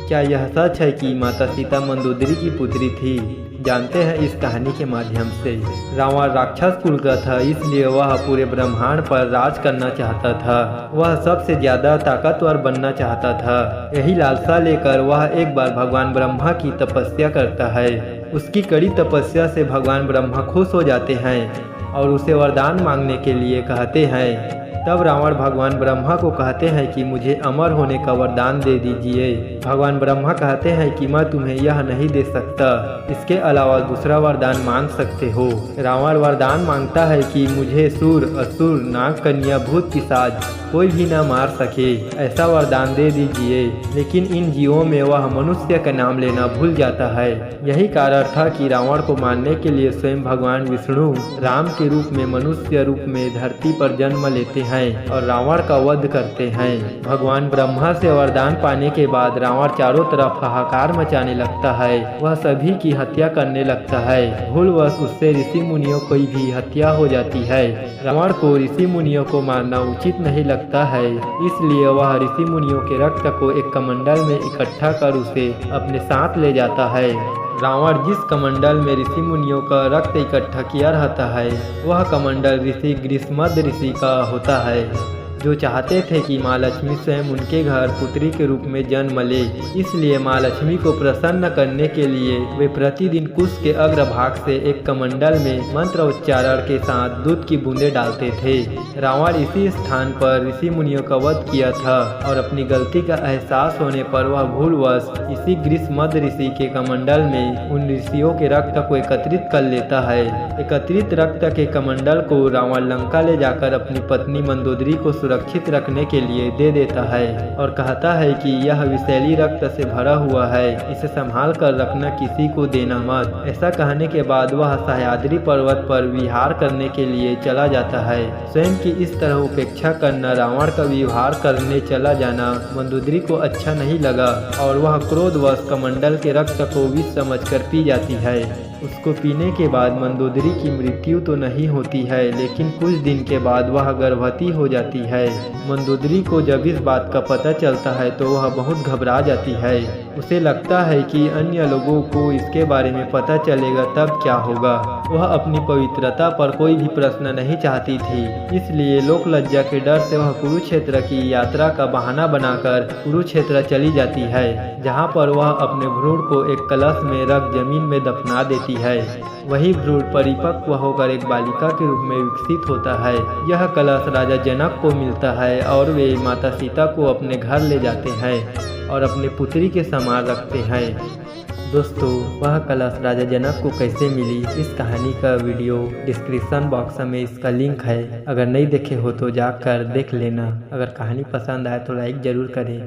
क्या यह सच है कि माता सीता मंदोदरी की पुत्री थी? जानते हैं इस कहानी के माध्यम से। रावण राक्षस कुल का था, इसलिए वह पूरे ब्रह्मांड पर राज करना चाहता था। वह सबसे ज्यादा ताकतवर बनना चाहता था। यही लालसा लेकर वह एक बार भगवान ब्रह्मा की तपस्या करता है। उसकी कड़ी तपस्या से भगवान ब्रह्मा खुश हो जाते हैं और उसे वरदान मांगने के लिए कहते हैं। तब रावण भगवान ब्रह्मा को कहते हैं कि मुझे अमर होने का वरदान दे दीजिए। भगवान ब्रह्मा कहते हैं कि मैं तुम्हें यह नहीं दे सकता, इसके अलावा दूसरा वरदान मांग सकते हो। रावण वरदान मांगता है कि मुझे सूर, असुर, नाग, कन्या, भूत, पिशाच कोई भी न मार सके, ऐसा वरदान दे दीजिए। लेकिन इन जीवों में वह मनुष्य का नाम लेना भूल जाता है। यही कारण था कि रावण को मारने के लिए स्वयं भगवान विष्णु राम के रूप में मनुष्य रूप में धरती पर जन्म लेते हैं और रावण का वध करते हैं। भगवान ब्रह्मा से वरदान पाने के बाद रावण चारों तरफ हाहाकार मचाने लगता है। वह सभी की हत्या करने लगता है। भूलवश उससे ऋषि मुनियों की भी हत्या हो जाती है। रावण को ऋषि मुनियों को मारना उचित नहीं लगता है, इसलिए वह ऋषि मुनियों के रक्त को एक कमंडल में इकट्ठा कर उसे अपने साथ ले जाता है। रावण जिस कमंडल में ऋषि मुनियों का रक्त इकट्ठा किया रहता है, वह कमंडल ऋषि ग्रीष्मद ऋषि का होता है, जो चाहते थे कि माँ लक्ष्मी स्वयं उनके घर पुत्री के रूप में जन्म ले। इसलिए माँ लक्ष्मी को प्रसन्न करने के लिए वे प्रतिदिन कुश के अग्रभाग से एक कमंडल में मंत्र उच्चारण के साथ दूध की बूंदें डालते थे। रावण इसी स्थान पर ऋषि मुनियों का वध किया था और अपनी गलती का एहसास होने पर वह भूलवश इसी ग्रीष्मद ऋषि के कमंडल में उन ऋषियों के रक्त को एकत्रित कर लेता है। एकत्रित रक्त के कमंडल को रावण लंका ले जाकर अपनी पत्नी मंदोदरी को सुरक्षित रखने के लिए दे देता है और कहता है कि यह विषैली रक्त से भरा हुआ है, इसे संभाल कर रखना, किसी को देना मत। ऐसा कहने के बाद वह सह्याद्री पर्वत पर विहार करने के लिए चला जाता है। स्वयं की इस तरह उपेक्षा करना, रावण का विहार करने चला जाना मंदोदरी को अच्छा नहीं लगा और वह क्रोधवश कमंडल के रक्त को विष समझकर पी जाती है। उसको पीने के बाद मंदोदरी की मृत्यु तो नहीं होती है, लेकिन कुछ दिन के बाद वह गर्भवती हो जाती है। मंदोदरी को जब इस बात का पता चलता है तो वह बहुत घबरा जाती है। उसे लगता है कि अन्य लोगों को इसके बारे में पता चलेगा तब क्या होगा। वह अपनी पवित्रता पर कोई भी प्रश्न नहीं चाहती थी, इसलिए लोक लज्जा के डर से वह कुरुक्षेत्र की यात्रा का बहाना बनाकर कुरुक्षेत्र चली जाती है, जहाँ पर वह अपने भ्रूण को एक कलश में रख जमीन में दफना देती है। वही भ्रूण परिपक्व होकर एक बालिका के रूप में विकसित होता है। यह कलश राजा जनक को मिलता है और वे माता सीता को अपने घर ले जाते हैं और अपने पुत्री के समान रखते हैं। दोस्तों, वह कलश राजा जनक को कैसे मिली, इस कहानी का वीडियो डिस्क्रिप्शन बॉक्स में इसका लिंक है। अगर नहीं देखे हो तो जाकर देख लेना। अगर कहानी पसंद आए तो लाइक ज़रूर करें।